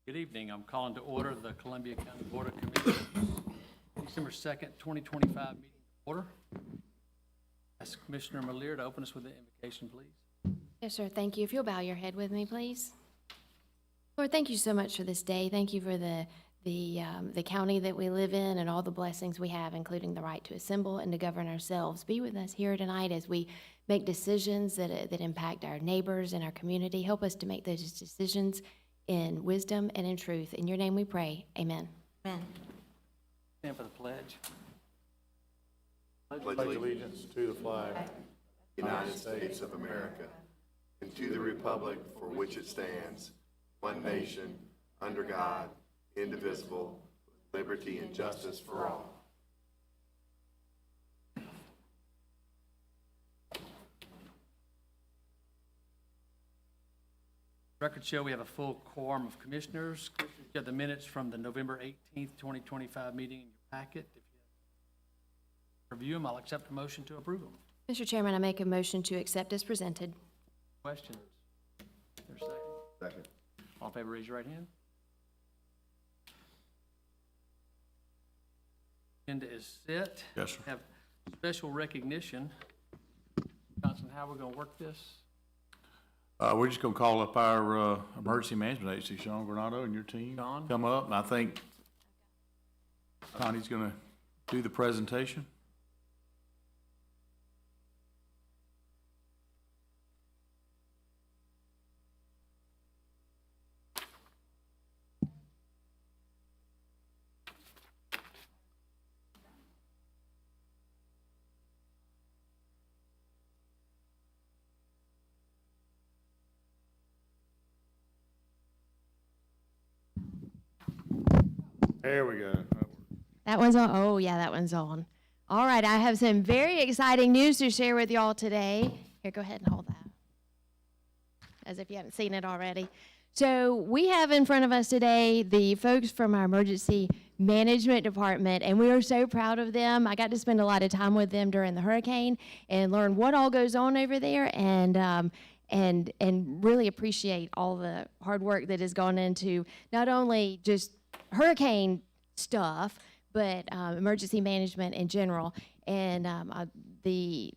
Good evening. I'm calling to order the Columbia County Board of Commissioners, December 2nd, 2025 meeting to order. Ask Commissioner Malier to open us with the invocation, please. Yes, sir. Thank you. If you'll bow your head with me, please. Lord, thank you so much for this day. Thank you for the county that we live in and all the blessings we have, including the right to assemble and to govern ourselves. Be with us here tonight as we make decisions that impact our neighbors and our community. Help us to make those decisions in wisdom and in truth. In your name we pray. Amen. Amen. Stand for the pledge. Pledge allegiance to the flag of the United States of America and to the republic for which it stands, one nation, under God, indivisible, with liberty and justice for all. Records show we have a full quorum of commissioners. You have the minutes from the November 18th, 2025 meeting in your packet. If you review them, I'll accept a motion to approve them. Mr. Chairman, I make a motion to accept as presented. Questions? Is there a second? Second. All in favor, raise your right hand. Agenda is set. Yes, sir. We have special recognition. Johnson, how are we going to work this? We're just gonna call up our emergency management agency, Sean Granado and your team. Sean? Come up, and I think Connie's gonna do the presentation. There we go. That one's on. Oh, yeah, that one's on. All right, I have some very exciting news to share with y'all today. Here, go ahead and hold that, as if you haven't seen it already. So we have in front of us today the folks from our emergency management department, and we are so proud of them. I got to spend a lot of time with them during the hurricane and learn what all goes on over there, and really appreciate all the hard work that has gone into not only just hurricane stuff, but emergency management in general. And the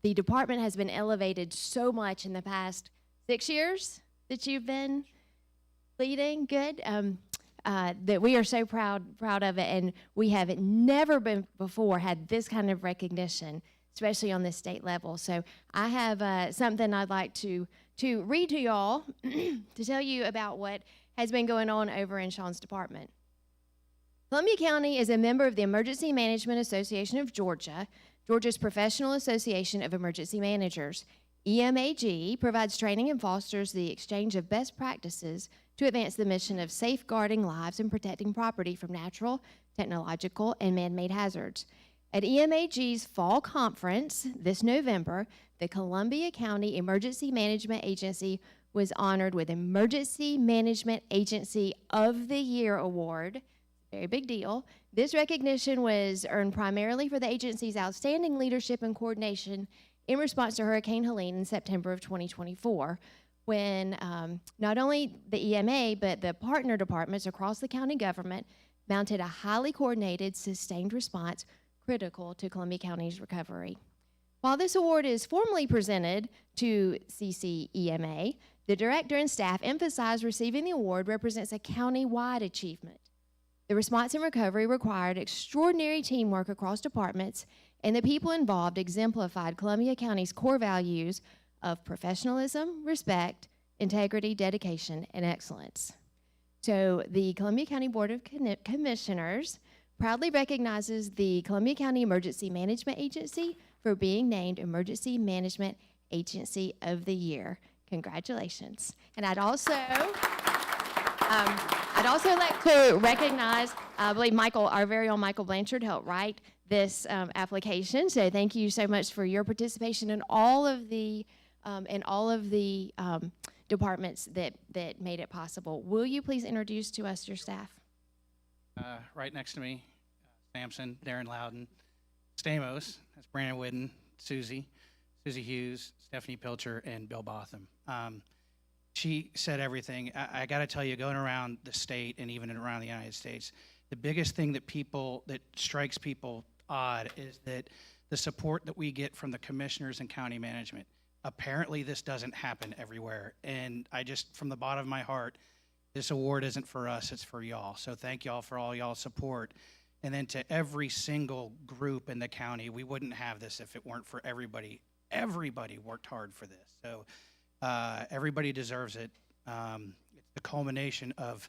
department has been elevated so much in the past 6 years that you've been leading. Good. That we are so proud of it, and we have never been before had this kind of recognition, especially on the state level. So I have something I'd like to read to y'all to tell you about what has been going on over in Sean's department. Columbia County is a member of the Emergency Management Association of Georgia, Georgia's Professional Association of Emergency Managers. EMAG provides training and fosters the exchange of best practices to advance the mission of safeguarding lives and protecting property from natural, technological, and man-made hazards. At EMAG's fall conference this November, the Columbia County Emergency Management Agency was honored with Emergency Management Agency of the Year Award. Very big deal. This recognition was earned primarily for the agency's outstanding leadership and coordination in response to Hurricane Helene in September of 2024, when not only the EMA, but the partner departments across the county government mounted a highly coordinated, sustained response critical to Columbia County's recovery. While this award is formally presented to CCEMA, the director and staff emphasize receiving the award represents a county-wide achievement. The response and recovery required extraordinary teamwork across departments, and the people involved exemplified Columbia County's core values of professionalism, respect, integrity, dedication, and excellence. So the Columbia County Board of Commissioners proudly recognizes the Columbia County Emergency Management Agency for being named Emergency Management Agency of the Year. Congratulations. And I'd also like to recognize, I believe Michael, our very own Michael Blanchard, helped write this application. So thank you so much for your participation in all of the departments that made it possible. Will you please introduce to us your staff? Right next to me, Sampson, Darren Loudon, Stamos, that's Brandon Whidden, Susie Hughes, Stephanie Pilcher, and Bill Botham. she said everything. I got to tell you, going around the state and even around the United States, the biggest thing that strikes people odd is that the support that we get from the commissioners and county management. Apparently, this doesn't happen everywhere. And I just, from the bottom of my heart, this award isn't for us, it's for y'all. So thank y'all for all y'all's support. And then to every single group in the county, we wouldn't have this if it weren't for everybody. Everybody worked hard for this. So everybody deserves it. It's the culmination of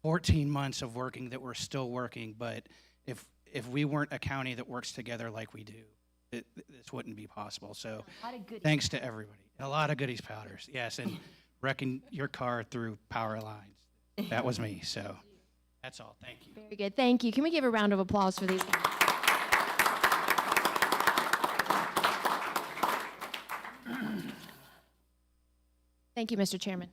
14 months of working that we're still working. But if we weren't a county that works together like we do, this wouldn't be possible. So thanks to everybody. And a lot of goodies powders. Yes, and wrecking your car through power lines. That was me. So that's all. Thank you. Very good. Thank you. Can we give a round of applause for these? Thank you, Mr. Chairman.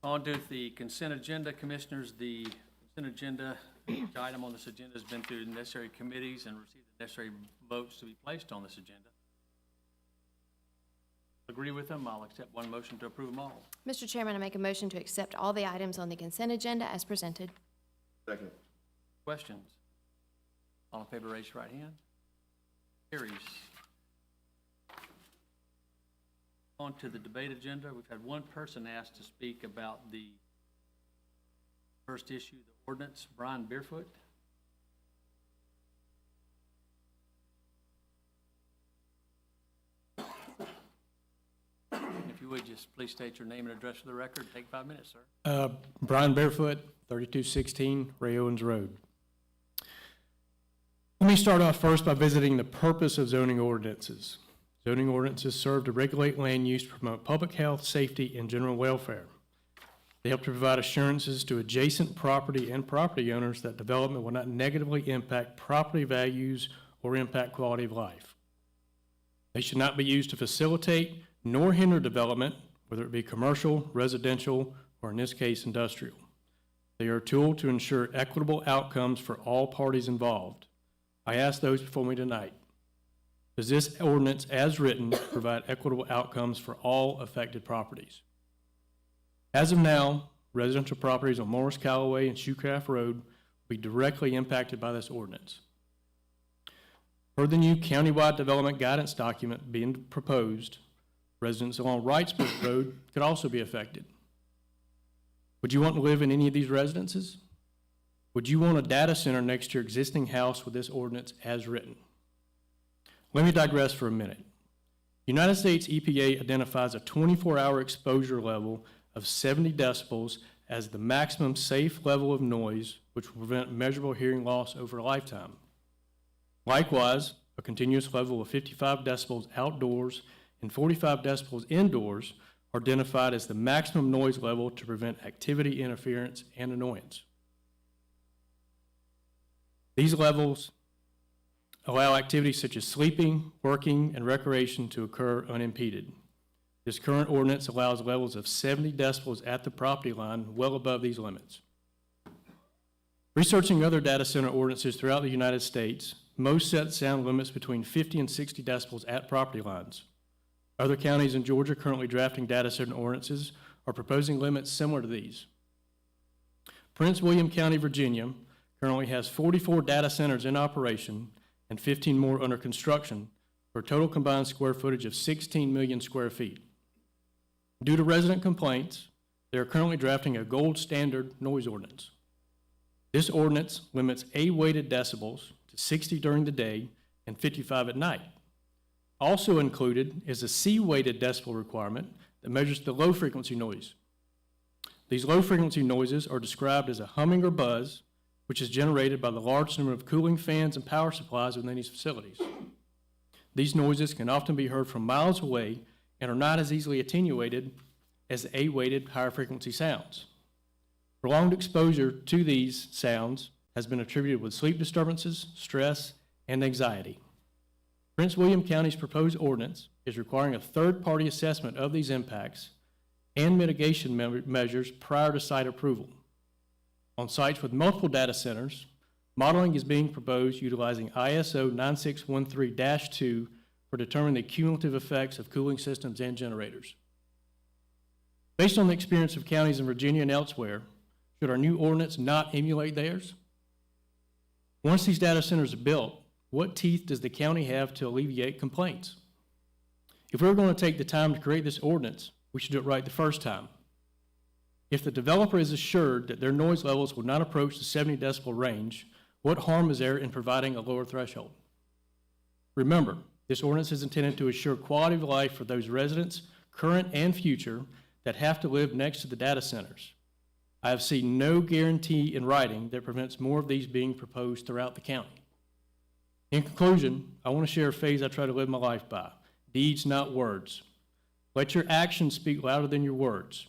On to the consent agenda, Commissioners. The consent agenda, each item on this agenda has been through the necessary committees and received the necessary votes to be placed on this agenda. Agree with them? I'll accept one motion to approve them all. Mr. Chairman, I make a motion to accept all the items on the consent agenda as presented. Second. Questions? All in favor, raise your right hand. Carries. On to the debate agenda. We've had one person asked to speak about the first issue, the ordinance, Brian Barefoot. If you would, just please state your name and address for the record. Take 5 minutes, sir. Brian Barefoot, 3216 Ray Owens Road. Let me start off first by visiting the purpose of zoning ordinances. Zoning ordinances serve to regulate land use, promote public health, safety, and general welfare. They help to provide assurances to adjacent property and property owners that development will not negatively impact property values or impact quality of life. They should not be used to facilitate nor hinder development, whether it be commercial, residential, or in this case, industrial. They are a tool to ensure equitable outcomes for all parties involved. I ask those before me tonight, does this ordinance, as written, provide equitable outcomes for all affected properties? As of now, residential properties on Morris Callaway and Shoecraft Road will be directly impacted by this ordinance. Per the new countywide development guidance document being proposed, residents along Wrightsburg Road could also be affected. Would you want to live in any of these residences? Would you want a data center next to your existing house with this ordinance as written? Let me digress for a minute. United States EPA identifies a 24-hour exposure level of 70 decibels as the maximum safe level of noise, which will prevent measurable hearing loss over a lifetime. Likewise, a continuous level of 55 decibels outdoors and 45 decibels indoors are identified as the maximum noise level to prevent activity interference and annoyance. These levels allow activities such as sleeping, working, and recreation to occur unimpeded. This current ordinance allows levels of 70 decibels at the property line, well above these limits. Researching other data center ordinances throughout the United States, most set sound limits between 50 and 60 decibels at property lines. Other counties in Georgia currently drafting data center ordinances are proposing limits similar to these. Prince William County, Virginia, currently has 44 data centers in operation and 15 more under construction for a total combined square footage of 16 million square feet. Due to resident complaints, they are currently drafting a gold standard noise ordinance. This ordinance limits A-weighted decibels to 60 during the day and 55 at night. Also included is a C-weighted decibel requirement that measures the low-frequency noise. These low-frequency noises are described as a humming or buzz, which is generated by the large number of cooling fans and power supplies within these facilities. These noises can often be heard from miles away and are not as easily attenuated as the A-weighted higher frequency sounds. Prolonged exposure to these sounds has been attributed with sleep disturbances, stress, and anxiety. Prince William County's proposed ordinance is requiring a third-party assessment of these impacts and mitigation measures prior to site approval. On sites with multiple data centers, modeling is being proposed utilizing ISO 9613-2 for determining the cumulative effects of cooling systems and generators. Based on the experience of counties in Virginia and elsewhere, should our new ordinance not emulate theirs? Once these data centers are built, what teeth does the county have to alleviate complaints? If we're going to take the time to create this ordinance, we should do it right the first time. If the developer is assured that their noise levels will not approach the 70 decibel range, what harm is there in providing a lower threshold? Remember, this ordinance is intended to assure quality of life for those residents, current and future, that have to live next to the data centers. I have seen no guarantee in writing that prevents more of these being proposed throughout the county. In conclusion, I want to share a phrase I try to live my life by: deeds, not words. Let your actions speak louder than your words.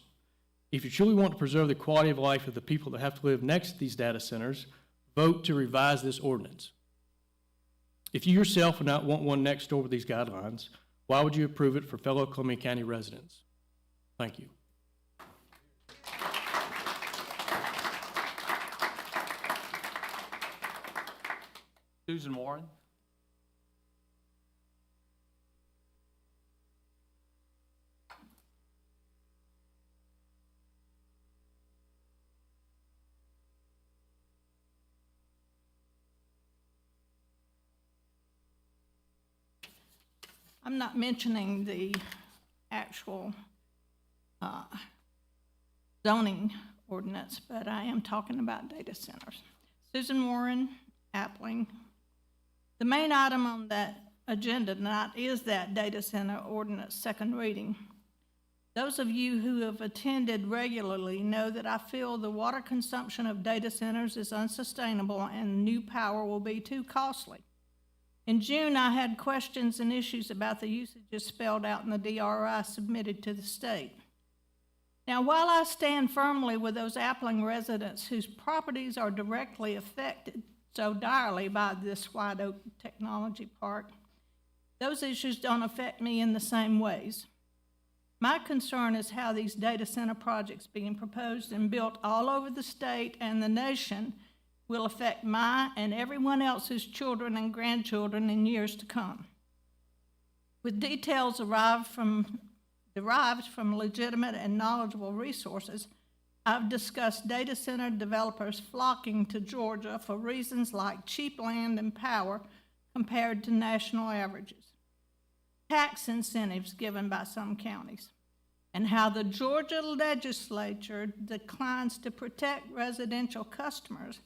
If you truly want to preserve the quality of life of the people that have to live next to these data centers, vote to revise this ordinance. If you yourself would not want one next door with these guidelines, why would you approve it for fellow Columbia County residents? Thank you. Susan Warren. I'm not mentioning the actual zoning ordinance, but I am talking about data centers. Susan Warren, Appling. The main item on that agenda tonight is that data center ordinance second reading. Those of you who have attended regularly know that I feel the water consumption of data centers is unsustainable and new power will be too costly. In June, I had questions and issues about the usages spelled out in the DRI submitted to the state. Now, while I stand firmly with those Appling residents whose properties are directly affected so direly by this White Oak Technology Park, those issues don't affect me in the same ways. My concern is how these data center projects being proposed and built all over the state and the nation will affect my and everyone else's children and grandchildren in years to come. With details derived from legitimate and knowledgeable resources, I've discussed data center developers flocking to Georgia for reasons like cheap land and power compared to national averages, tax incentives given by some counties, and how the Georgia legislature declines to protect residential customers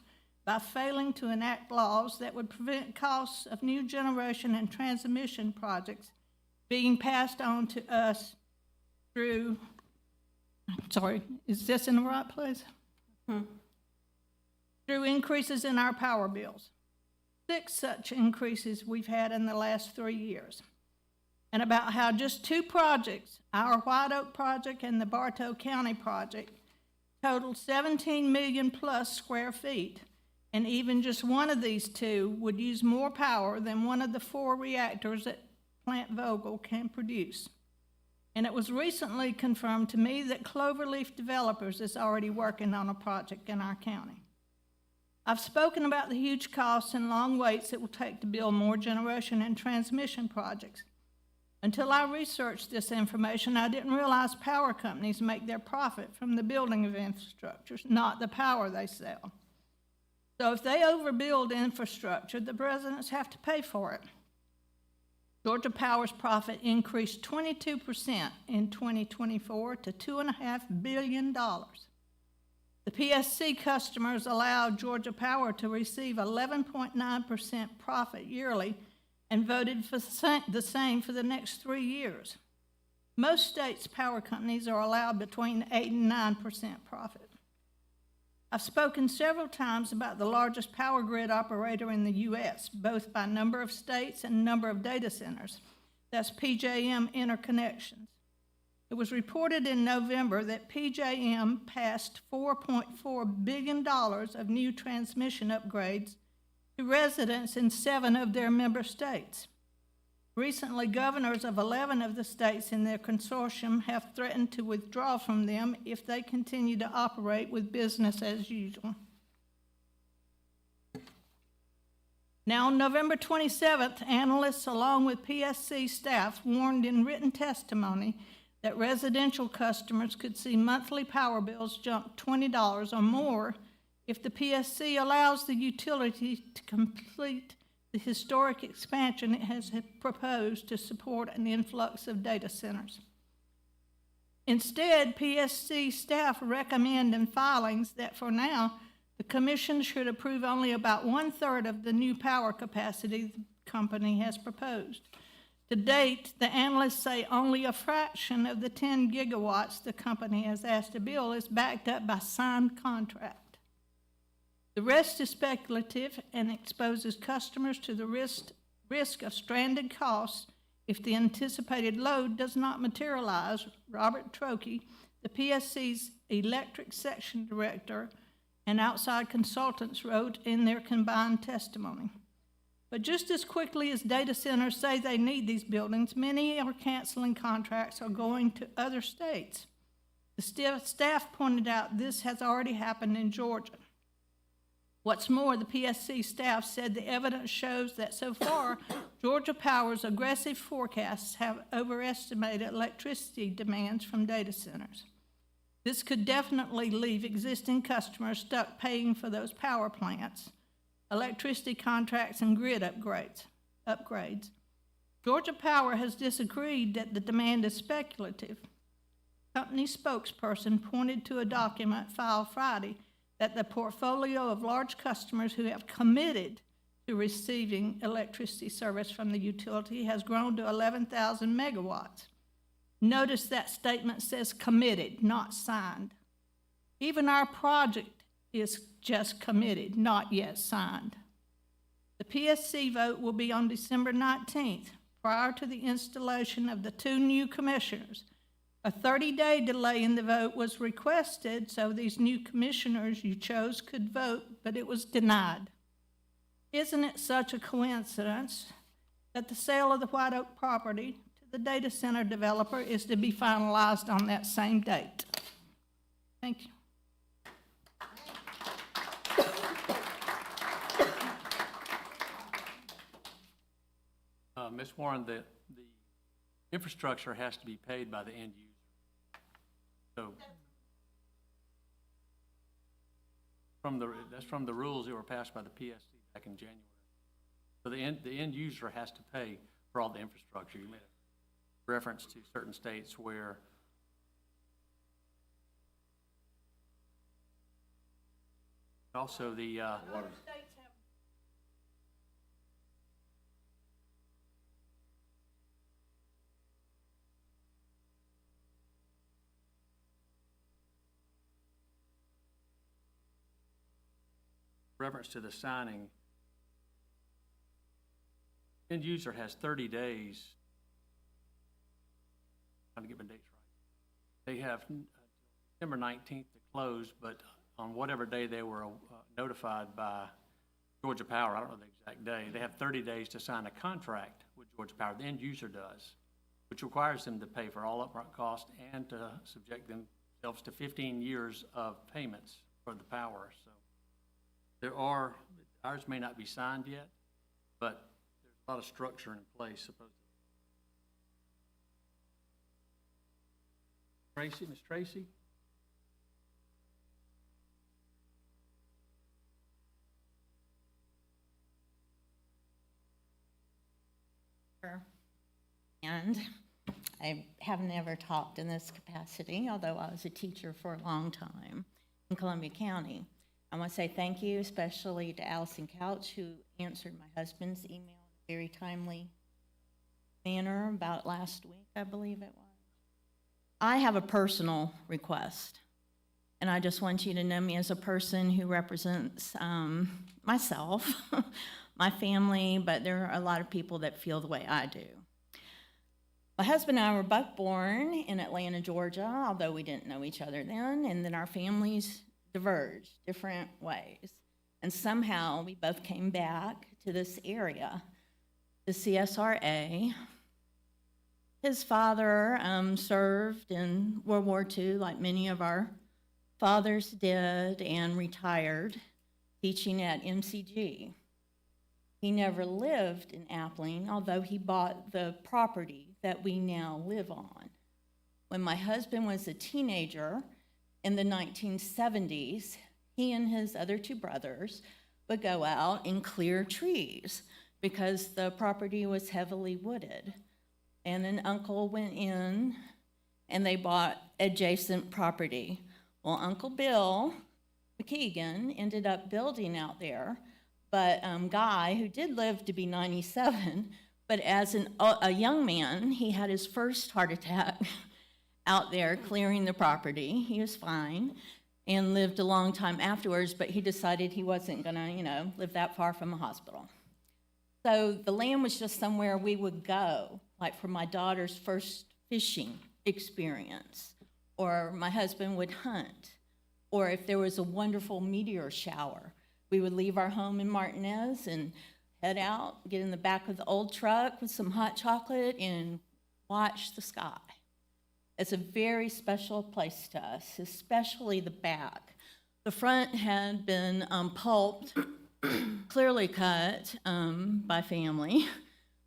by failing to enact laws that would prevent costs of new generation and transmission projects being passed on to us through, sorry, is this in the right place? Through increases in our power bills. 6 such increases we've had in the last 3 years. And about how just 2 projects, our White Oak project and the Bartow County project, totaled 17 million plus square feet. And even just one of these 2 would use more power than one of the 4 reactors that Plant Vogtle can produce. And it was recently confirmed to me that Cloverleaf Developers is already working on a project in our county. I've spoken about the huge costs and long waits it will take to build more generation and transmission projects. Until I researched this information, I didn't realize power companies make their profit from the building of infrastructures, not the power they sell. So if they overbuild infrastructure, the residents have to pay for it. Georgia Power's profit increased 22% in 2024 to $2.5 billion. The PSC customers allowed Georgia Power to receive 11.9% profit yearly and voted for the same for the next 3 years. Most states' power companies are allowed between 8 and 9% profit. I've spoken several times about the largest power grid operator in the U.S., both by number of states and number of data centers. That's PJM Interconnections. It was reported in November that PJM passed $4.4 billion of new transmission upgrades to residents in 7 of their member states. Recently, governors of 11 of the states in their consortium have threatened to withdraw from them if they continue to operate with business as usual. Now, on November 27th, analysts along with PSC staff warned in written testimony that residential customers could see monthly power bills jump $20 or more if the PSC allows the utility to complete the historic expansion it has proposed to support an influx of data centers. Instead, PSC staff recommend in filings that for now, the commission should approve only about 1/3 of the new power capacity the company has proposed. To date, the analysts say only a fraction of the 10 gigawatts the company has asked to build is backed up by signed contract. The rest is speculative and exposes customers to the risk of stranded costs if the anticipated load does not materialize. Robert Trokey, the PSC's electric section director, and outside consultants wrote in their combined testimony. But just as quickly as data centers say they need these buildings, many are canceling contracts or going to other states. The staff pointed out this has already happened in Georgia. What's more, the PSC staff said the evidence shows that so far, Georgia Power's aggressive forecasts have overestimated electricity demands from data centers. This could definitely leave existing customers stuck paying for those power plants, electricity contracts, and grid upgrades. Georgia Power has disagreed that the demand is speculative. Company spokesperson pointed to a document filed Friday that the portfolio of large customers who have committed to receiving electricity service from the utility has grown to 11,000 megawatts. Notice that statement says committed, not signed. Even our project is just committed, not yet signed. The PSC vote will be on December 19th, prior to the installation of the 2 new commissioners. A 30-day delay in the vote was requested so these new commissioners you chose could vote, but it was denied. Isn't it such a coincidence that the sale of the White Oak property to the data center developer is to be finalized on that same date? Thank you. Ms. Warren, the infrastructure has to be paid by the end user. So that's from the rules that were passed by the PSC back in January. So the end user has to pay for all the infrastructure. You made a reference to certain states where also the reference to the signing, end user has 30 days, trying to get my dates right. They have December 19th to close, but on whatever day they were notified by Georgia Power, I don't know the exact day, they have 30 days to sign a contract with Georgia Power, the end user does, which requires them to pay for all upfront costs and to subject themselves to 15 years of payments for the power. So ours may not be signed yet, but there's a lot of structure in place, supposedly. Tracy, Ms. Tracy? And I have never talked in this capacity, although I was a teacher for a long time in Columbia County. I want to say thank you especially to Allison Couch, who answered my husband's email in a very timely manner about last week, I believe it was. I have a personal request, and I just want you to know me as a person who represents myself, my family, but there are a lot of people that feel the way I do. My husband and I were both born in Atlanta, Georgia, although we didn't know each other then, and then our families diverged different ways. And somehow we both came back to this area, the CSRA. His father served in World War II, like many of our fathers did, and retired teaching at MCG. He never lived in Appling, although he bought the property that we now live on. When my husband was a teenager in the 1970s, he and his other two brothers would go out and clear trees because the property was heavily wooded. And an uncle went in and they bought adjacent property. Well, Uncle Bill McKeegan ended up building out there, but Guy, who did live to be 97, but as a young man, he had his first heart attack out there clearing the property. He was fine and lived a long time afterwards, but he decided he wasn't gonna, live that far from a hospital. So the land was just somewhere we would go, like for my daughter's first fishing experience, or my husband would hunt, or if there was a wonderful meteor shower, we would leave our home in Martinez and head out, get in the back of the old truck with some hot chocolate and watch the sky. It's a very special place to us, especially the back. The front had been pulped, clearly cut by family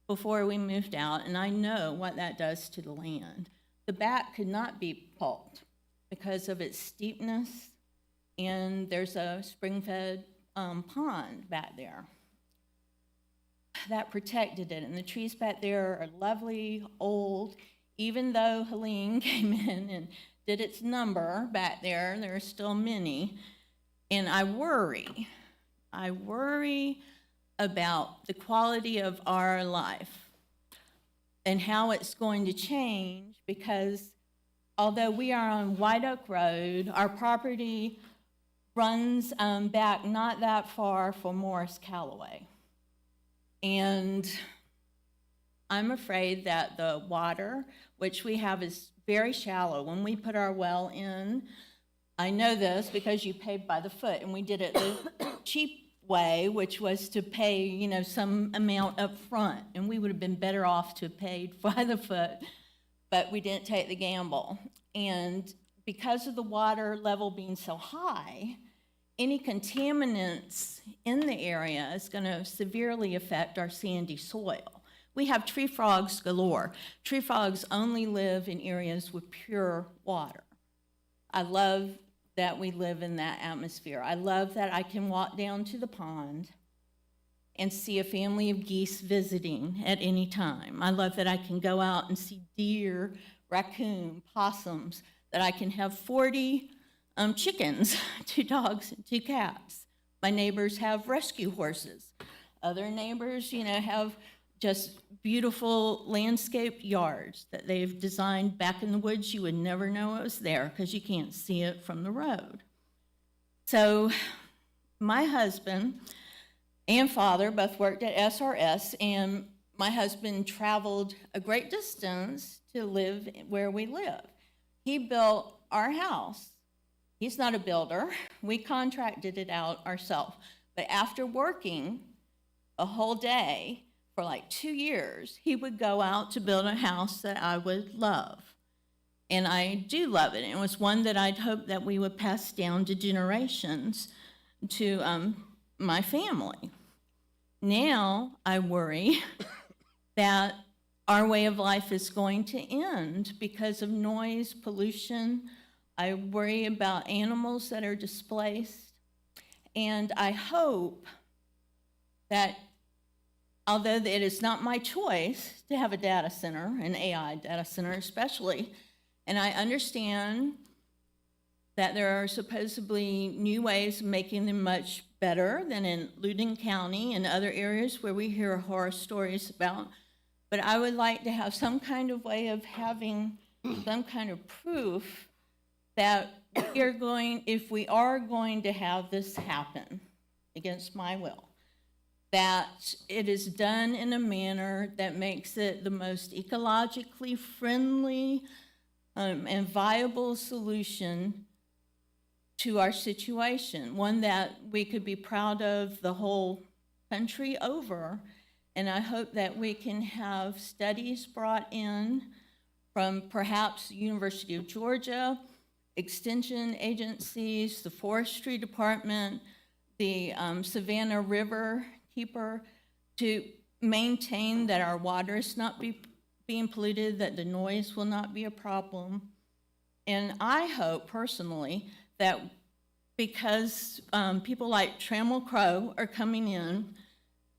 before we moved out, and I know what that does to the land. The back could not be pulped because of its steepness, and there's a spring-fed pond back there that protected it, and the trees back there are lovely, old. Even though Helene came in and did its number back there, there are still many, and I worry about the quality of our life and how it's going to change, because although we are on White Oak Road, our property runs back not that far from Morris Callaway. And I'm afraid that the water, which we have, is very shallow. When we put our well in, I know this because you paid by the foot, and we did it the cheap way, which was to pay, some amount up front, and we would have been better off to have paid by the foot, but we didn't take the gamble. And because of the water level being so high, any contaminants in the area is going to severely affect our sandy soil. We have tree frogs galore. Tree frogs only live in areas with pure water. I love that we live in that atmosphere. I love that I can walk down to the pond and see a family of geese visiting at any time. I love that I can go out and see deer, raccoon, possums, that I can have 40 chickens, 2 dogs, and 2 cats. My neighbors have rescue horses. Other neighbors, have just beautiful landscape yards that they've designed back in the woods. You would never know it was there because you can't see it from the road. So my husband and father both worked at SRS, and my husband traveled a great distance to live where we live. He built our house. He's not a builder. We contracted it out ourselves. But after working a whole day for like 2 years, he would go out to build a house that I would love. And I do love it. It was one that I'd hoped that we would pass down to generations to my family. Now I worry that our way of life is going to end because of noise, pollution. I worry about animals that are displaced. And I hope that although it is not my choice to have a data center, an AI data center especially, and I understand that there are supposedly new ways of making them much better than in Loudoun County and other areas where we hear horror stories about, but I would like to have some kind of way of having some kind of proof that if we are going to have this happen against my will, that it is done in a manner that makes it the most ecologically friendly and viable solution to our situation, one that we could be proud of the whole country over. And I hope that we can have studies brought in from perhaps the University of Georgia, extension agencies, the forestry department, the Savannah River Keeper, to maintain that our water is not being polluted, that the noise will not be a problem. And I hope personally that because people like Trammell Crow are coming in,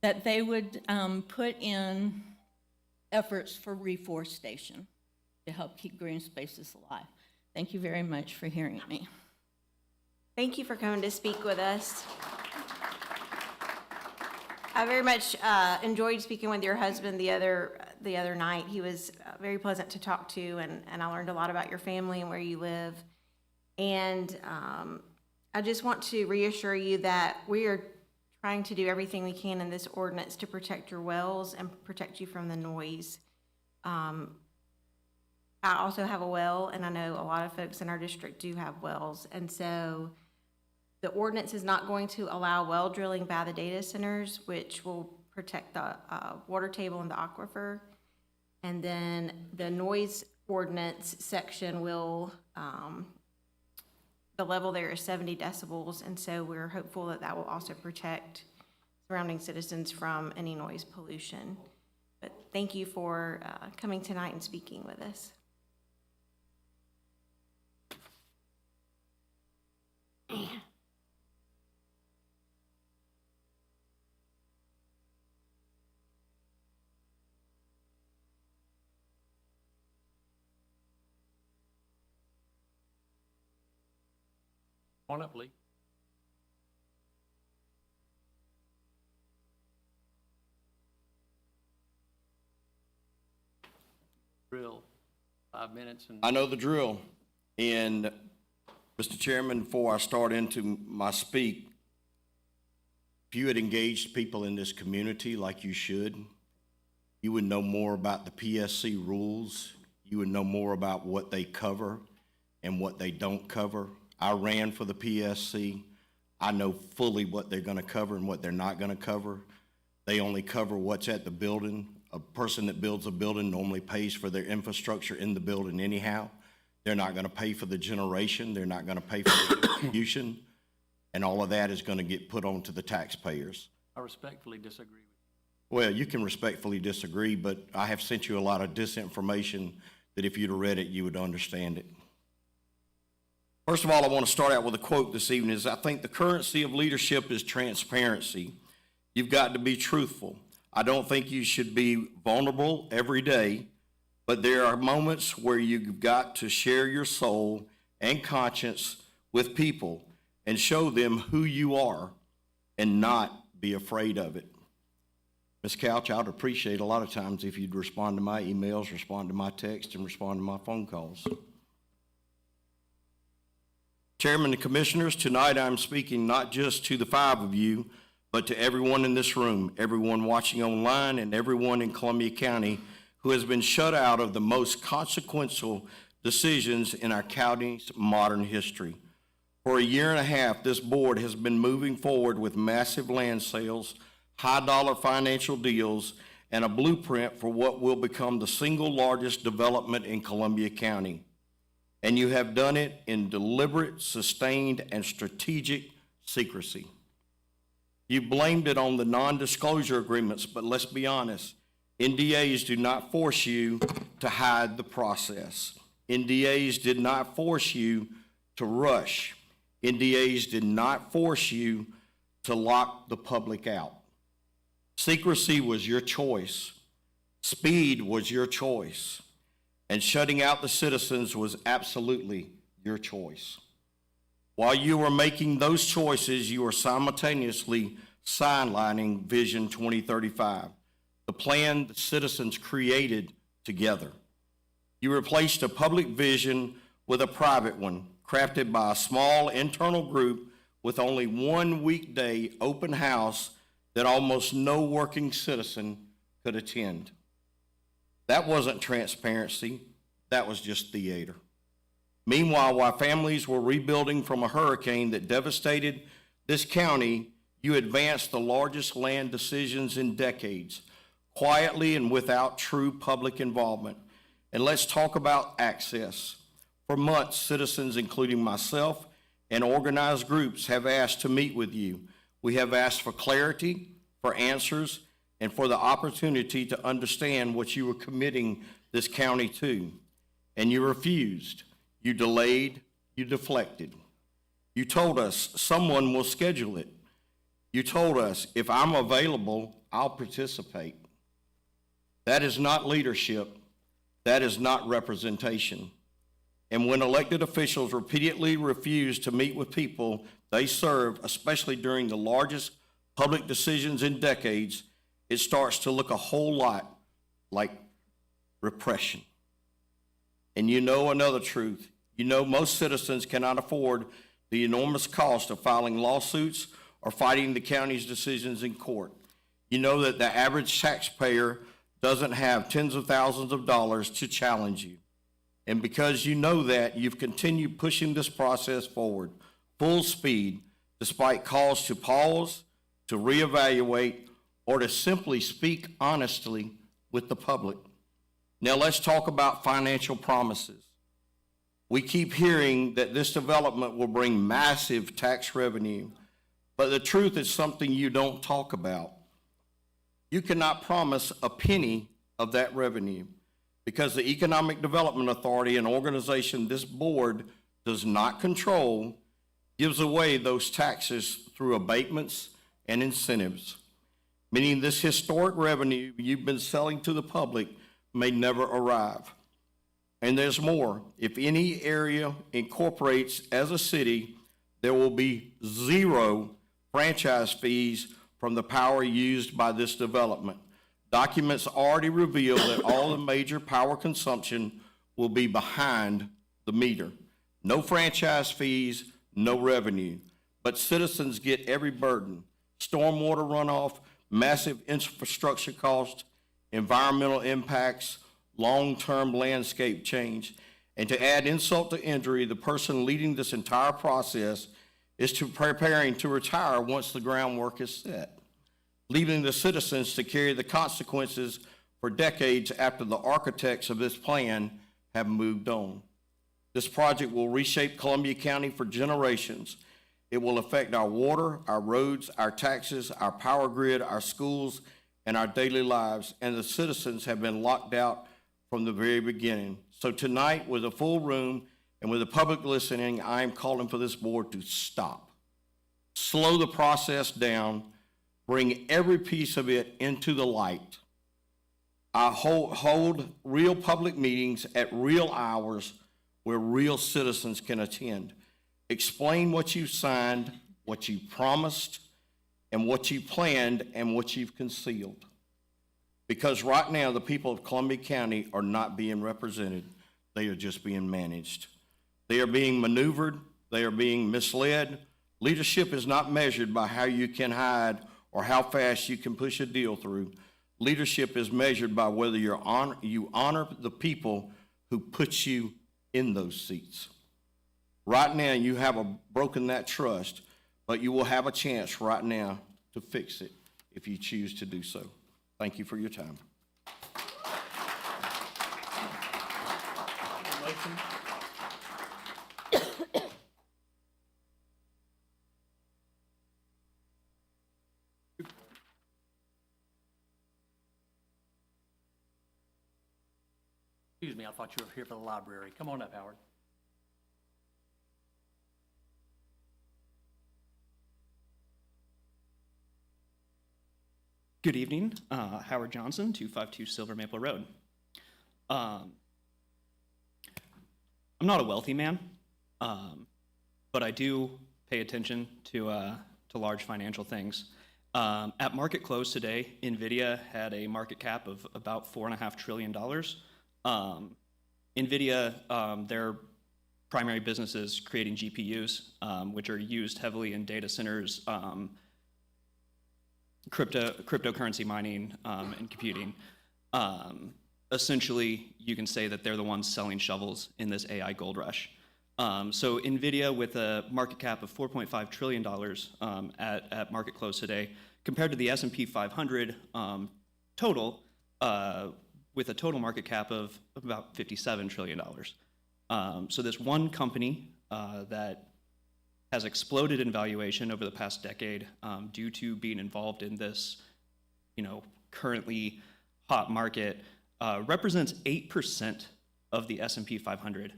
that they would put in efforts for reforestation to help keep green spaces alive. Thank you very much for hearing me. Thank you for coming to speak with us. I very much enjoyed speaking with your husband the other night. He was very pleasant to talk to, and I learned a lot about your family and where you live. And I just want to reassure you that we are trying to do everything we can in this ordinance to protect your wells and protect you from the noise. I also have a well, and I know a lot of folks in our district do have wells, and so the ordinance is not going to allow well drilling by the data centers, which will protect the water table and the aquifer. And then the noise ordinance section will, the level there is 70 decibels, and so we're hopeful that that will also protect surrounding citizens from any noise pollution. But thank you for coming tonight and speaking with us. Come on up, Lee. Drill, 5 minutes and. I know the drill. And, Mr. Chairman, before I start into my speak, if you had engaged people in this community like you should, you would know more about the PSC rules. You would know more about what they cover and what they don't cover. I ran for the PSC. I know fully what they're going to cover and what they're not going to cover. They only cover what's at the building. A person that builds a building normally pays for their infrastructure in the building anyhow. They're not going to pay for the generation. They're not going to pay for the distribution. And all of that is going to get put onto the taxpayers. I respectfully disagree with you. Well, you can respectfully disagree, but I have sent you a lot of disinformation that if you'd have read it, you would understand it. First of all, I want to start out with a quote this evening. Is I think the currency of leadership is transparency. You've got to be truthful. I don't think you should be vulnerable every day, but there are moments where you've got to share your soul and conscience with people and show them who you are and not be afraid of it. Ms. Couch, I would appreciate a lot of times if you'd respond to my emails, respond to my texts, and respond to my phone calls. Chairman and Commissioners, tonight I'm speaking not just to the 5 of you, but to everyone in this room, everyone watching online, and everyone in Columbia County who has been shut out of the most consequential decisions in our county's modern history. For a year and a half, this board has been moving forward with massive land sales, high-dollar financial deals, and a blueprint for what will become the single largest development in Columbia County. And you have done it in deliberate, sustained, and strategic secrecy. You blamed it on the non-disclosure agreements, but let's be honest, NDAs do not force you to hide the process. NDAs did not force you to rush. NDAs did not force you to lock the public out. Secrecy was your choice. Speed was your choice. And shutting out the citizens was absolutely your choice. While you were making those choices, you were simultaneously sidelining Vision 2035, the plan the citizens created together. You replaced a public vision with a private one, crafted by a small internal group with only one weekday open house that almost no working citizen could attend. That wasn't transparency, that was just theater. Meanwhile, while families were rebuilding from a hurricane that devastated this county, you advanced the largest land decisions in decades, quietly and without true public involvement. And let's talk about access. For months, citizens, including myself and organized groups, have asked to meet with you. We have asked for clarity, for answers, and for the opportunity to understand what you were committing this county to. And you refused. You delayed. You deflected. You told us someone will schedule it. You told us if I'm available, I'll participate. That is not leadership. That is not representation. And when elected officials repeatedly refuse to meet with people they serve, especially during the largest public decisions in decades, it starts to look a whole lot like repression. And you know another truth. You know most citizens cannot afford the enormous cost of filing lawsuits or fighting the county's decisions in court. You know that the average taxpayer doesn't have tens of thousands of dollars to challenge you. And because you know that, you've continued pushing this process forward, full speed, despite calls to pause, to reevaluate, or to simply speak honestly with the public. Now let's talk about financial promises. We keep hearing that this development will bring massive tax revenue, but the truth is something you don't talk about. You cannot promise a penny of that revenue because the Economic Development Authority, an organization this board does not control, gives away those taxes through abatements and incentives, meaning this historic revenue you've been selling to the public may never arrive. And there's more. If any area incorporates as a city, there will be 0 franchise fees from the power used by this development. Documents already reveal that all the major power consumption will be behind the meter. No franchise fees, no revenue, but citizens get every burden. Stormwater runoff, massive infrastructure costs, environmental impacts, long-term landscape change. And to add insult to injury, the person leading this entire process is preparing to retire once the groundwork is set, leaving the citizens to carry the consequences for decades after the architects of this plan have moved on. This project will reshape Columbia County for generations. It will affect our water, our roads, our taxes, our power grid, our schools, and our daily lives, and the citizens have been locked out from the very beginning. So tonight, with a full room and with the public listening, I am calling for this board to stop. Slow the process down, bring every piece of it into the light. I hold real public meetings at real hours where real citizens can attend. Explain what you signed, what you promised, and what you planned, and what you've concealed. Because right now, the people of Columbia County are not being represented. They are just being managed. They are being maneuvered. They are being misled. Leadership is not measured by how you can hide or how fast you can push a deal through. Leadership is measured by whether you honor the people who put you in those seats. Right now, you have broken that trust, but you will have a chance right now to fix it if you choose to do so. Thank you for your time. Excuse me, I thought you were here for the library. Come on up, Howard. Good evening, Howard Johnson, 252 Silver Maple Road. I'm not a wealthy man, but I do pay attention to large financial things. At market close today, NVIDIA had a market cap of about $4.5 trillion. NVIDIA, their primary business is creating GPUs, which are used heavily in data centers, cryptocurrency mining, and computing. Essentially, you can say that they're the ones selling shovels in this AI gold rush. So NVIDIA, with a market cap of $4.5 trillion at market close today, compared to the S&P 500 total, with a total market cap of about $57 trillion. So this one company that has exploded in valuation over the past decade due to being involved in this, currently hot market represents 8% of the S&P 500.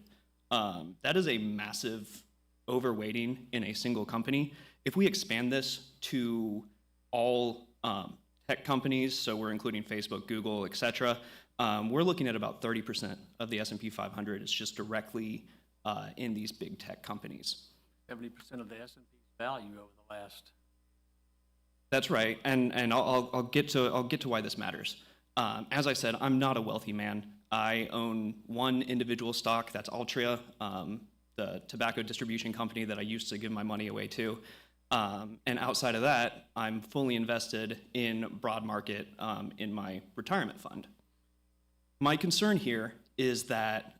That is a massive overweighting in a single company. If we expand this to all tech companies, so we're including Facebook, Google, et cetera, we're looking at about 30% of the S&P 500 is just directly in these big tech companies. 70% of the S&P's value over the last. That's right, and I'll get to why this matters. As I said, I'm not a wealthy man. I own one individual stock, that's Altria, the tobacco distribution company that I used to give my money away to. And outside of that, I'm fully invested in broad market in my retirement fund. My concern here is that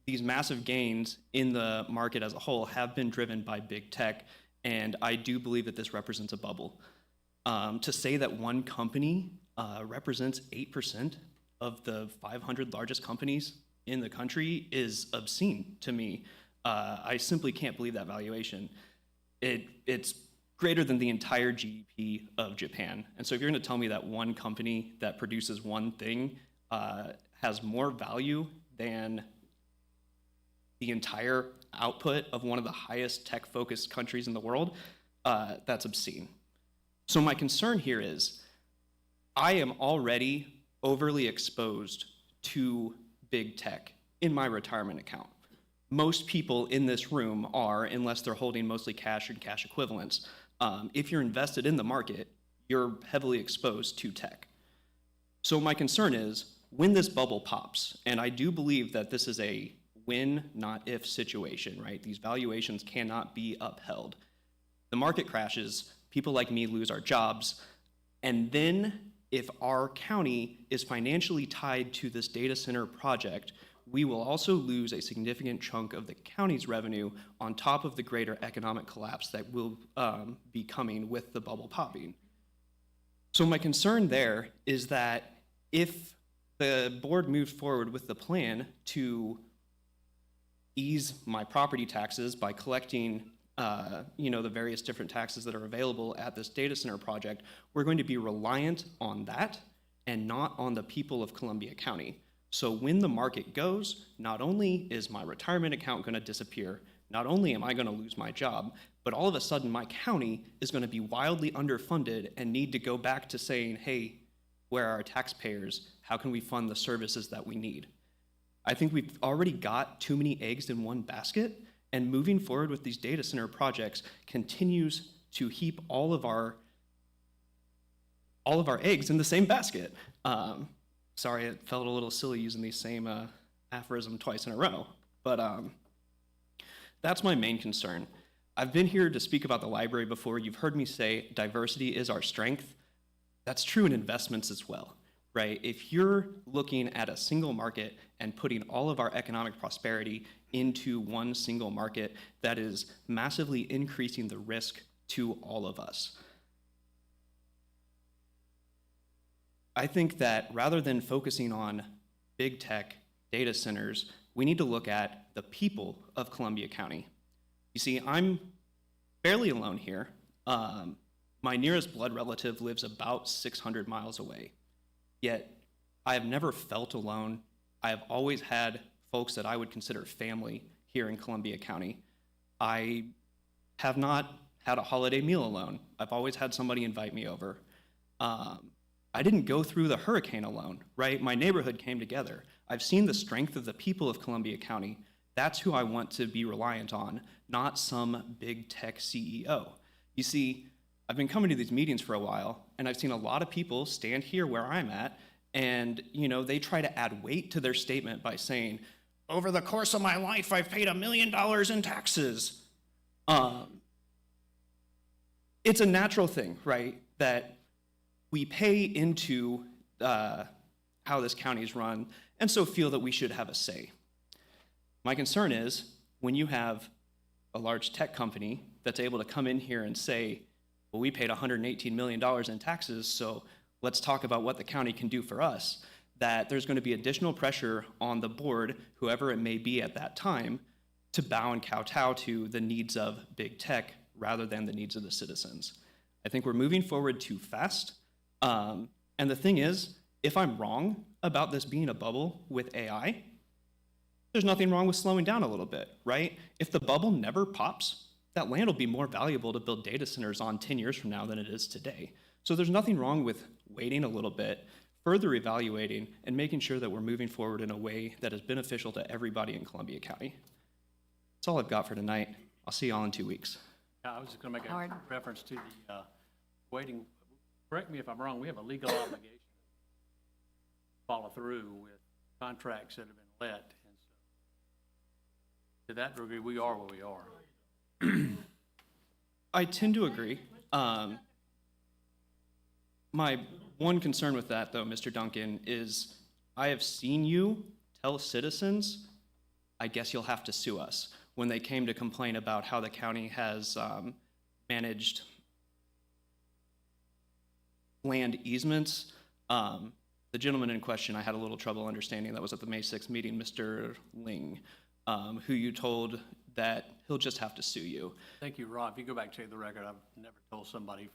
these massive gains in the market as a whole have been driven by big tech, and I do believe that this represents a bubble. To say that one company represents 8% of the 500 largest companies in the country is obscene to me. I simply can't believe that valuation. It's greater than the entire GDP of Japan. And so if you're going to tell me that one company that produces one thing has more value than the entire output of one of the highest tech-focused countries in the world, that's obscene. So my concern here is I am already overly exposed to big tech in my retirement account. Most people in this room are, unless they're holding mostly cash and cash equivalents. If you're invested in the market, you're heavily exposed to tech. So my concern is when this bubble pops, and I do believe that this is a when, not if situation, right? These valuations cannot be upheld. The market crashes, people like me lose our jobs, and then if our county is financially tied to this data center project, we will also lose a significant chunk of the county's revenue on top of the greater economic collapse that will be coming with the bubble popping. So my concern there is that if the board moves forward with the plan to ease my property taxes by collecting the various different taxes that are available at this data center project, we're going to be reliant on that and not on the people of Columbia County. So when the market goes, not only is my retirement account going to disappear, not only am I going to lose my job, but all of a sudden my county is going to be wildly underfunded and need to go back to saying, hey, where are our taxpayers? How can we fund the services that we need? I think we've already got too many eggs in one basket, and moving forward with these data center projects continues to heap all of our eggs in the same basket. Sorry, it felt a little silly using the same aphorism twice in a row, but that's my main concern. I've been here to speak about the library before. You've heard me say diversity is our strength. That's true in investments as well, right? If you're looking at a single market and putting all of our economic prosperity into one single market, that is massively increasing the risk to all of us. I think that rather than focusing on big tech data centers, we need to look at the people of Columbia County. You see, I'm fairly alone here. My nearest blood relative lives about 600 miles away. Yet, I have never felt alone. I have always had folks that I would consider family here in Columbia County. I have not had a holiday meal alone. I've always had somebody invite me over. I didn't go through the hurricane alone, right? My neighborhood came together. I've seen the strength of the people of Columbia County. That's who I want to be reliant on, not some big tech CEO. You see, I've been coming to these meetings for a while, and I've seen a lot of people stand here where I'm at, and they try to add weight to their statement by saying, over the course of my life, I've paid $1 million in taxes. It's a natural thing, right, that we pay into how this county is run, and so feel that we should have a say. My concern is when you have a large tech company that's able to come in here and say, well, we paid $118 million in taxes, so let's talk about what the county can do for us, that there's going to be additional pressure on the board, whoever it may be at that time, to bow and kowtow to the needs of big tech rather than the needs of the citizens. I think we're moving forward too fast, and And the thing is, if I'm wrong about this being a bubble with AI, there's nothing wrong with slowing down a little bit, right? If the bubble never pops, that land will be more valuable to build data centers on 10 years from now than it is today. So there's nothing wrong with waiting a little bit, further evaluating, and making sure that we're moving forward in a way that is beneficial to everybody in Columbia County. That's all I've got for tonight. I'll see y'all in 2 weeks. I was just gonna make a Howard. reference to the, waiting, correct me if I'm wrong, we have a legal obligation to follow through with contracts that have been let, and so to that degree, we are where we are. I tend to agree. My one concern with that, though, Mr. Duncan, is I have seen you tell citizens, I guess you'll have to sue us, when they came to complain about how the county has managed land easements. The gentleman in question, I had a little trouble understanding, that was at the May 6th meeting, Mr. Ling, who you told that he'll just have to sue you. Thank you, Rob. If you go back and check the record, I've never told somebody.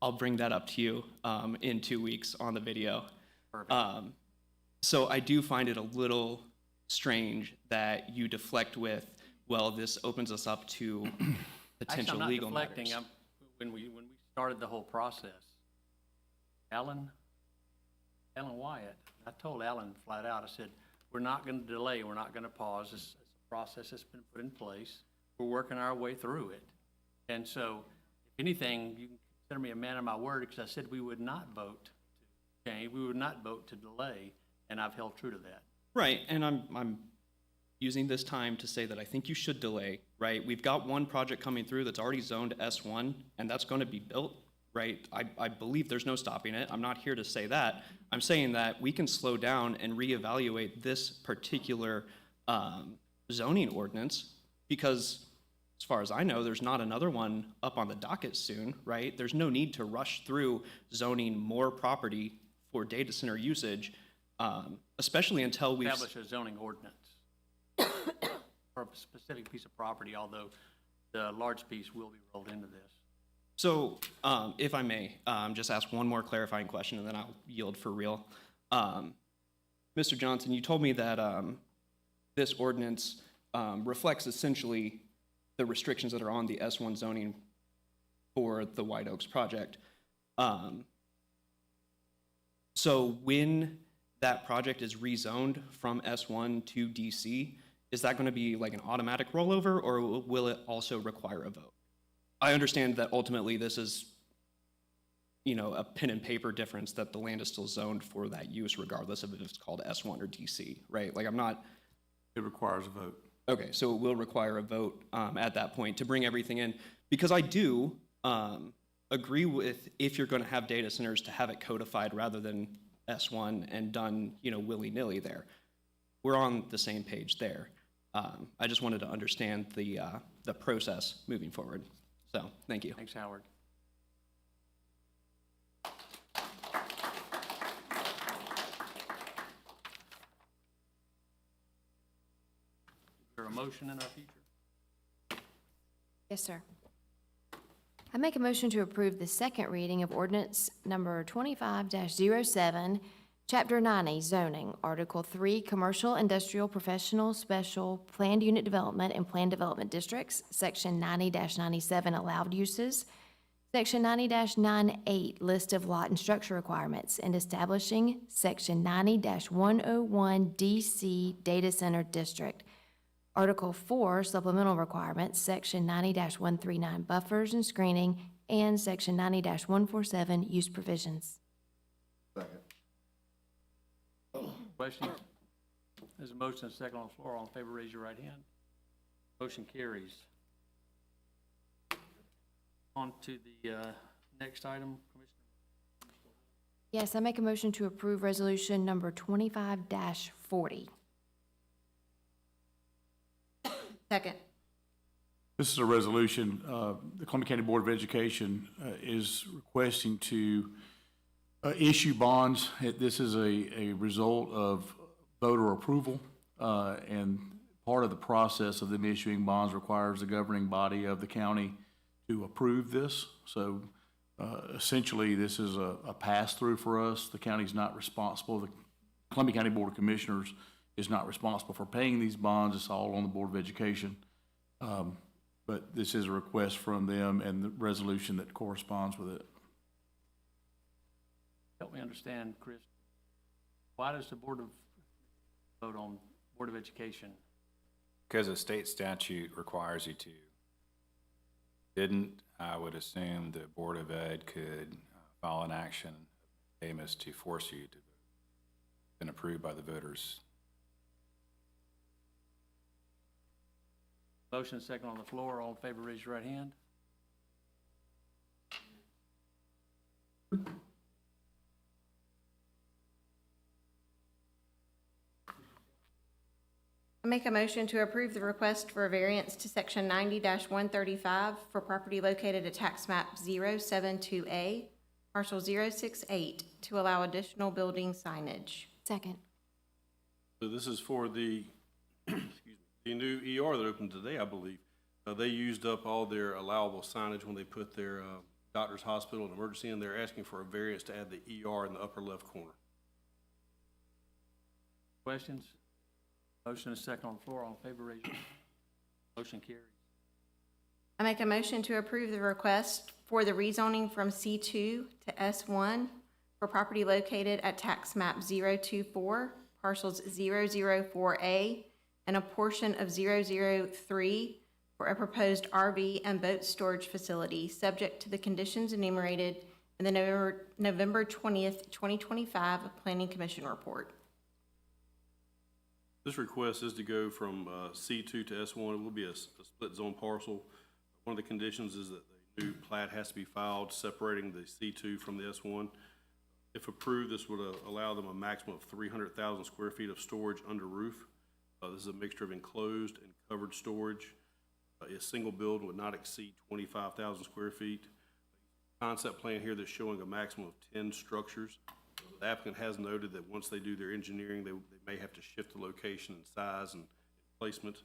I'll bring that up to you in 2 weeks on the video. Perfect. So I do find it a little strange that you deflect with, well, this opens us up to potential legal Actually, I'm not deflecting. matters. When we started the whole process, Alan Wyatt, I told Alan flat out, I said, we're not going to delay, we're not going to pause. This is a process that's been put in place. We're working our way through it. And so, if anything, you can consider me a man of my word, because I said we would not vote to change, we would not vote to delay, and I've held true to that. Right, and I'm using this time to say that I think you should delay, right? We've got one project coming through that's already zoned S1, and that's going to be built, right? I believe there's no stopping it. I'm not here to say that. I'm saying that we can slow down and reevaluate this particular zoning ordinance, because as far as I know, there's not another one up on the docket soon, right? There's no need to rush through zoning more property for data center usage, especially until we've Establish a zoning ordinance for a specific piece of property, although the large piece will be rolled into this. So, if I may, just ask one more clarifying question, and then I'll yield for real. Mr. Johnson, you told me that this ordinance reflects essentially the restrictions that are on the S1 zoning for the White Oaks project. So when that project is rezoned from S1 to DC, is that going to be like an automatic rollover, or will it also require a vote? I understand that ultimately this is, you know, a pen and paper difference, that the land is still zoned for that use regardless of if it's called S1 or DC, right? Like, I'm not, It requires a vote. okay, so it will require a vote at that point to bring everything in, because I do agree with, if you're going to have data centers, to have it codified rather than S1 and done, you know, willy-nilly there. We're on the same page there. I just wanted to understand the process moving forward. So, thank you. Thanks, Howard. Is there a motion in our future? Yes, sir. I make a motion to approve the second reading of ordinance number 25-07, Chapter 90, zoning, Article 3, commercial, industrial, professional, special, planned unit development and planned development districts, Section 90-97, allowed uses, Section 90-98, list of lot and structure requirements, and establishing Section 90-101 DC Data Center District. Article 4, supplemental requirements, Section 90-139, buffers and screening, and Section 90-147, use provisions. Second. Questions? There's a motion and a second on the floor. All in favor, raise your right hand. Motion carries. On to the next item, Commissioner. Yes, I make a motion to approve resolution number 25-40. Second. This is a resolution, the Columbia County Board of Education is requesting to issue bonds. This is a result of voter approval, and part of the process of them issuing bonds requires the governing body of the county to approve this. So Essentially, this is a pass-through for us. The county's not responsible. The Columbia County Board of Commissioners is not responsible for paying these bonds. It's all on the Board of Education. But this is a request from them and the resolution that corresponds with it. Help me understand, Chris. Why does the Board of, vote on Board of Education? Because a state statute requires you to. Didn't, I would assume the Board of Ed could file an action, Amos, to force you to vote, been approved by the voters. Motion second on the floor. All in favor, raise your right hand. I make a motion to approve the request for a variance to section 90-135 for property located at tax map 072A, parcel 068, to allow additional building signage. Second. So this is for the, excuse me, the new ER that opened today, I believe. They used up all their allowable signage when they put their doctor's hospital and emergency in. They're asking for a variance to add the ER in the upper left corner. Questions? Motion is second on the floor. All in favor, raise your hand. Motion carries. I make a motion to approve the request for the rezoning from C2 to S1 for property located at tax map 024, parcels 004A, and a portion of 003 for a proposed RV and boat storage facility, subject to the conditions enumerated in the November 20th, 2025 Planning Commission report. This request is to go from C2 to S1. It will be a split zone parcel. One of the conditions is that the new plat has to be filed separating the C2 from the S1. If approved, this would allow them a maximum of 300,000 square feet of storage under roof. This is a mixture of enclosed and covered storage. A single build would not exceed 25,000 square feet. Concept plan here that's showing a maximum of 10 structures. The applicant has noted that once they do their engineering, they may have to shift the location and size and placement.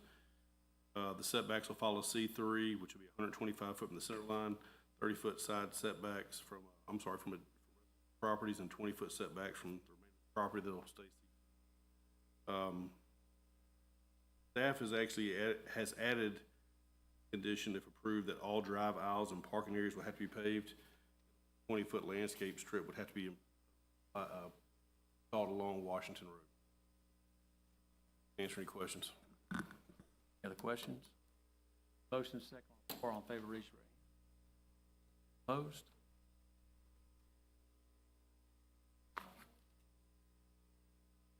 The setbacks will follow C3, which will be 125 foot from the center line, 30-foot side setbacks from properties, and 20-foot setbacks from the remaining property that will stay. Staff has added condition, if approved, that all drive aisles and parking areas will have to be paved. 20-foot landscape strip would have to be installed along Washington Road. Answer any questions? Any other questions? Motion is second on the floor. All in favor, raise your right hand. Opposed?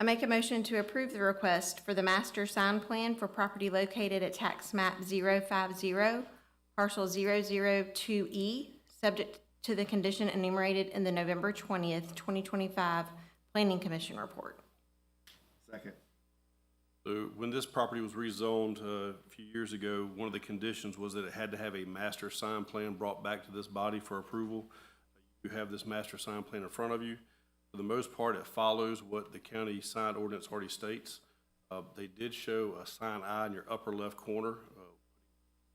I make a motion to approve the request for the master sign plan for property located at tax map 050, parcel 002E, subject to the condition enumerated in the November 20th, 2025 Planning Commission report. Second. So when this property was rezoned a few years ago, one of the conditions was that it had to have a master sign plan brought back to this body for approval. You have this master sign plan in front of you. For the most part, it follows what the county sign ordinance already states. They did show a sign I in your upper left corner,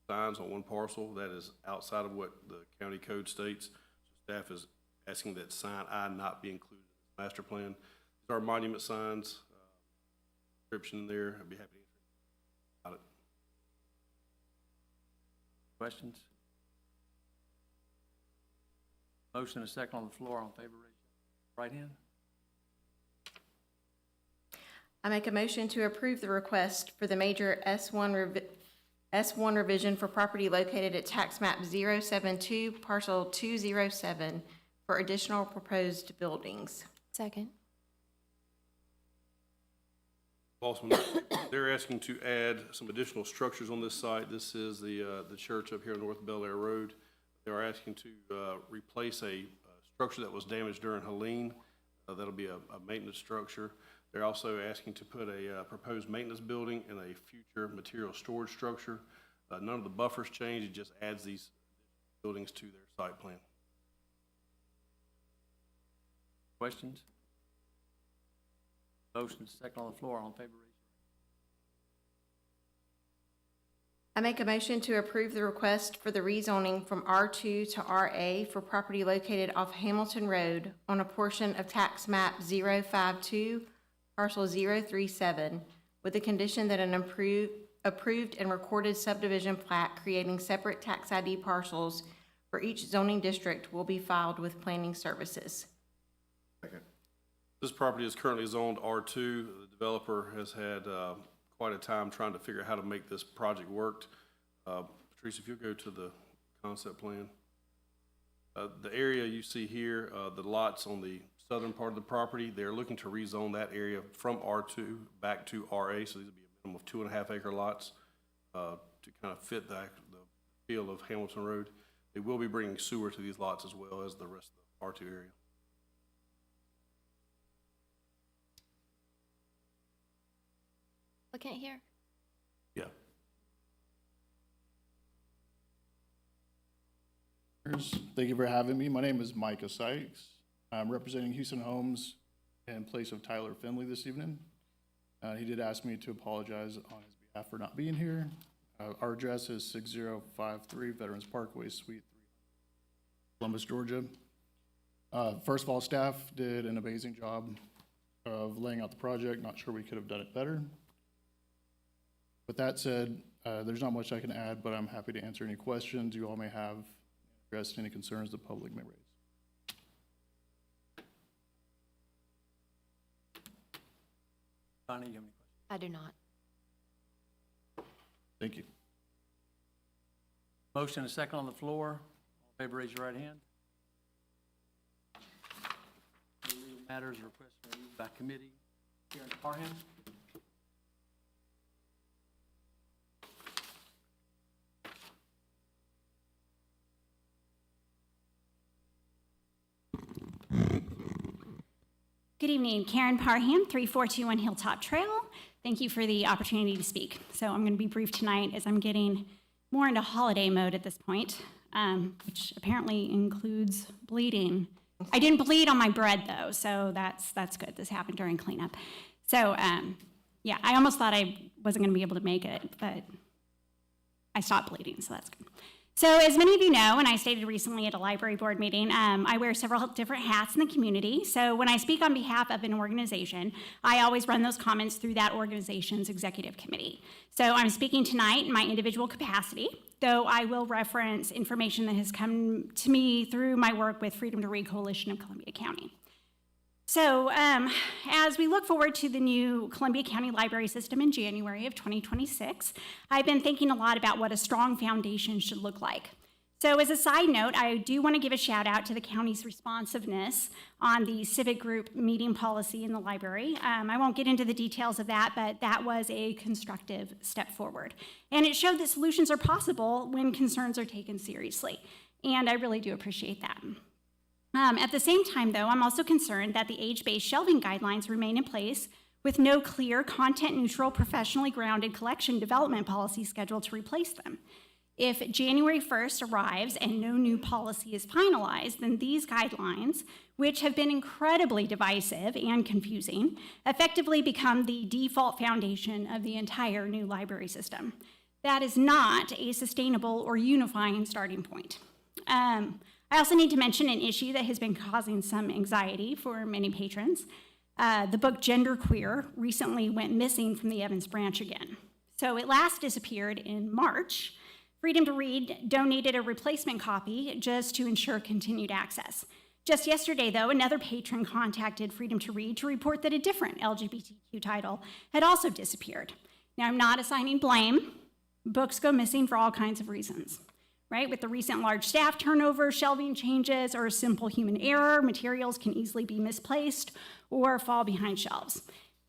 signs on one parcel that is outside of what the county code states. So staff is asking that sign I not be included in the master plan. These are monument signs, description in there. I'd be happy to answer about it. Questions? Motion is second on the floor. All in favor, raise your right hand. I make a motion to approve the request for the major S1 revision for property located at tax map 072, parcel 207, for additional proposed buildings. Second. Bossman, they're asking to add some additional structures on this site. This is the church up here on North Bel Air Road. They are asking to replace a structure that was damaged during Helene. That'll be a maintenance structure. They're also asking to put a proposed maintenance building and a future material storage structure. None of the buffers change. It just adds these buildings to their site plan. Questions? Motion is second on the floor. All in favor, raise your I make a motion to approve the request for the rezoning from R2 to RA for property located off Hamilton Road on a portion of tax map 052, parcel 037, with the condition that an approved and recorded subdivision plat creating separate tax ID parcels for each zoning district will be filed with planning services. This property is currently zoned R2. The developer has had quite a time trying to figure out how to make this project work. Patrice, if you'll go to the concept plan. The area you see here, the lots on the southern part of the property, they're looking to rezone that area from R2 back to RA, so these will be a minimum of 2.5 acre lots to kind of fit the feel of Hamilton Road. They will be bringing sewer to these lots as well as the rest of the R2 area. Looking at here. Yeah. Thank you for having me. My name is Micah Sykes. I'm representing Houston Homes in place of Tyler Finley this evening. He did ask me to apologize on his behalf for not being here. Our address is 6053 Veterans Parkway, Suite 3, Columbus, Georgia. First of all, staff did an amazing job of laying out the project. Not sure we could have done it better. With that said, there's not much I can add, but I'm happy to answer any questions you all may have, address any concerns the public may raise. Bonnie, you have any questions? I do not. Thank you. Motion and a second on the floor. All in favor, raise your right hand. Any legal matters or requests reviewed by committee? Karen Parham. Good evening, Karen Parham, 3421 Hilltop Trail. Thank you for the opportunity to speak. So I'm going to be brief tonight as I'm getting more into holiday mode at this point, which apparently includes bleeding. I didn't bleed on my bread though, so that's good. This happened during cleanup. So yeah, I almost thought I wasn't going to be able to make it, but I stopped bleeding, so that's good. So as many of you know, and I stated recently at a library board meeting, I wear several different hats in the community. So when I speak on behalf of an organization, I always run those comments through that organization's executive committee. So I'm speaking tonight in my individual capacity, though I will reference information that has come to me through my work with Freedom to Read Coalition of Columbia County. So as we look forward to the new Columbia County Library System in January of 2026, I've been thinking a lot about what a strong foundation should look like. So as a side note, I do want to give a shout out to the county's responsiveness on the civic group meeting policy in the library. I won't get into the details of that, but that was a constructive step forward. And it showed that solutions are possible when concerns are taken seriously. And I really do appreciate that. At the same time, though, I'm also concerned that the age-based shelving guidelines remain in place with no clear, content-neutral, professionally grounded collection development policy scheduled to replace them. If January 1st arrives and no new policy is finalized, then these guidelines, which have been incredibly divisive and confusing, effectively become the default foundation of the entire new library system. That is not a sustainable or unifying starting point. I also need to mention an issue that has been causing some anxiety for many patrons. The book Genderqueer recently went missing from the Evans branch again. So it last disappeared in March. Freedom to Read donated a replacement copy just to ensure continued access. Just yesterday, though, another patron contacted Freedom to Read to report that a different LGBTQ title had also disappeared. Now, I'm not assigning blame. Books go missing for all kinds of reasons. Right? With the recent large staff turnover, shelving changes, or simple human error, materials can easily be misplaced or fall behind shelves.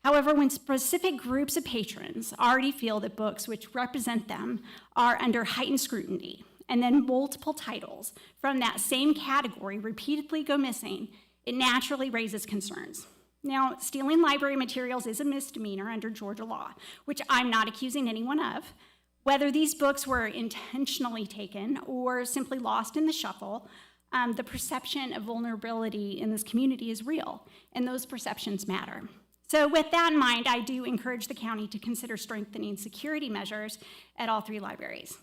However, when specific groups of patrons already feel that books which represent them are under heightened scrutiny, and then multiple titles from that same category repeatedly go missing, it naturally raises concerns. Now, stealing library materials is a misdemeanor under Georgia law, which I'm not accusing anyone of. Whether these books were intentionally taken or simply lost in the shuffle, the perception of vulnerability in this community is real, and those perceptions matter. So with that in mind, I do encourage the county to consider strengthening security measures at all 3 libraries.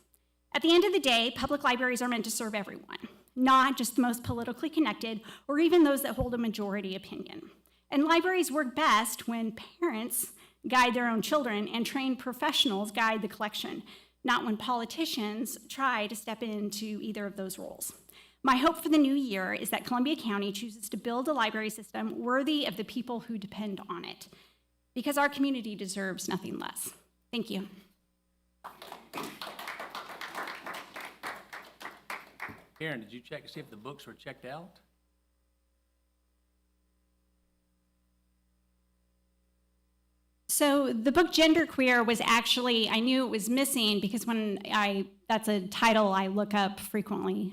At the end of the day, public libraries are meant to serve everyone, not just the most politically connected or even those that hold a majority opinion. And libraries work best when parents guide their own children and trained professionals guide the collection, not when politicians try to step into either of those roles. My hope for the new year is that Columbia County chooses to build a library system worthy of the people who depend on it, because our community deserves nothing less. Thank you. Karen, did you check to see if the books were checked out? So the book Genderqueer was actually, I knew it was missing because that's a title I look up frequently,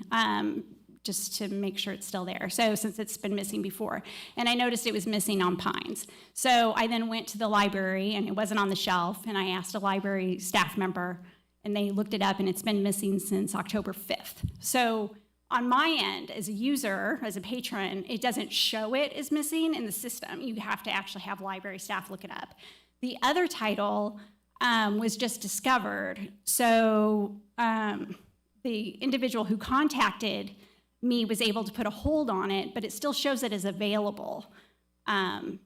just to make sure it's still there. So since it's been missing before, and I noticed it was missing on Pines. So I then went to the library and it wasn't on the shelf, and I asked a library staff member and they looked it up and it's been missing since October 5th. So on my end, as a user, as a patron, it doesn't show it as missing in the system. You have to actually have library staff look it up. The other title was just discovered. So the individual who contacted me was able to put a hold on it, but it still shows it as available on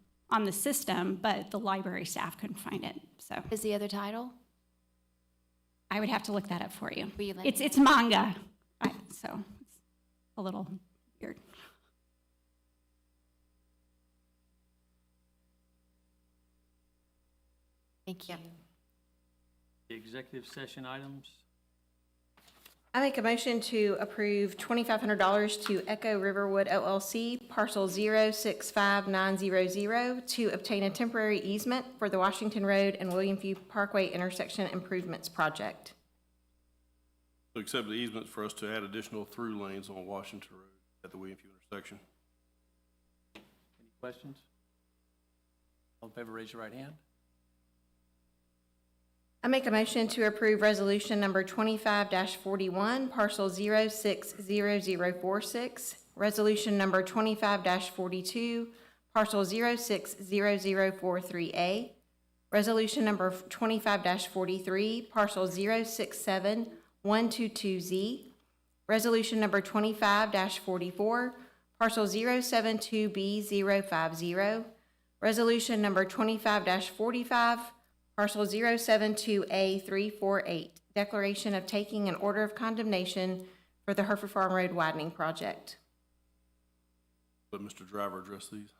the system, but the library staff couldn't find it. So Is the other title? I would have to look that up for you. Will you let me It's manga, so it's a little weird. Thank you. The executive session items? I make a motion to approve $2,500 to Echo Riverwood LLC, parcel 065900, to obtain a temporary easement for the Washington Road and William View Parkway intersection improvements project. To accept the easement for us to add additional through lanes on Washington Road at the William View intersection. Any questions? All in favor, raise your right hand. I make a motion to approve resolution number 25-41, parcel 060046, resolution number 25-42, parcel 060043A, resolution number 25-43, parcel 067122Z, resolution number 25-44, parcel 072B050, resolution number 25-45, parcel 072A348, declaration of taking an order of condemnation for the Hereford Farm Road widening project. Let Mr. Driver address these.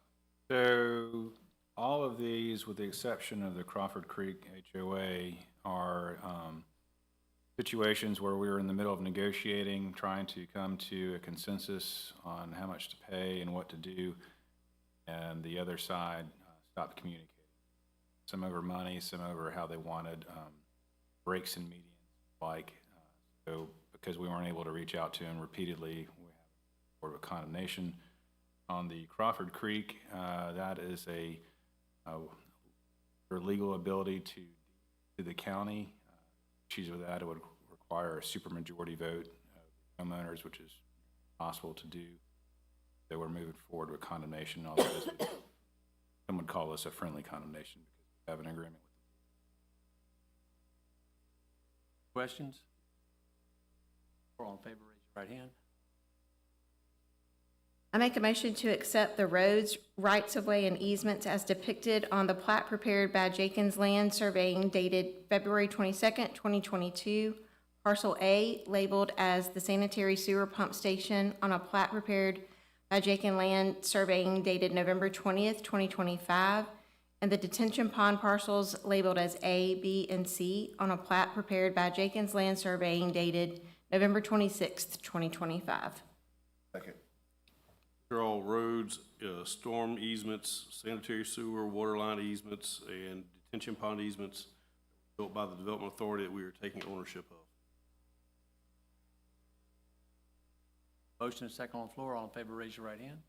So all of these, with the exception of the Crawford Creek HOA, are situations where we were in the middle of negotiating, trying to come to a consensus on how much to pay and what to do, and the other side stopped communicating. Some over money, some over how they wanted breaks in medians, so because we weren't able to reach out to them repeatedly, we have order of condemnation. On the Crawford Creek, that is for legal ability to the county. Issues with that, it would require a supermajority vote of homeowners, which is possible to do. They were moving forward with condemnation, although some would call this a friendly condemnation because we have an agreement with them. Questions? All in favor, raise your right hand. I make a motion to accept the roads, rights-of-way, and easements as depicted on the plat prepared by Jenkins Land Surveying dated February 22nd, 2022, parcel A labeled as the sanitary sewer pump station on a plat prepared by Jenkins Land Surveying dated November 20th, 2025, and the detention pond parcels labeled as A, B, and C on a plat prepared by Jenkins Land Surveying dated November 26th, 2025. Second. They're all roads, storm easements, sanitary sewer, water line easements, and detention pond easements built by the Development Authority that we are taking ownership of. Motion and second on the floor. All in favor, raise your right hand.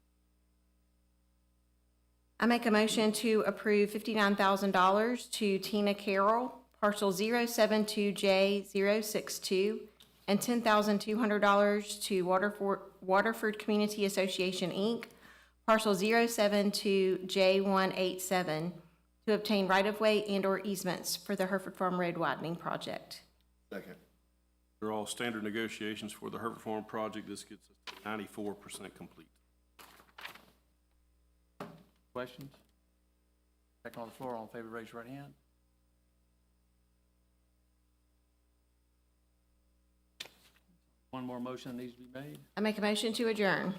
I make a motion to approve $59,000 to Tina Carroll, parcel 072J062, and $10,200 to Waterford Community Association, Inc., parcel 072J187, to obtain right-of-way and/or easements for the Hereford Farm Road widening project. Second. They're all standard negotiations for the Hereford Farm project. This gets us to 94% complete. Questions? Second on the floor, all in favor, raise your right hand. One more motion that needs to be made. I make a motion to adjourn.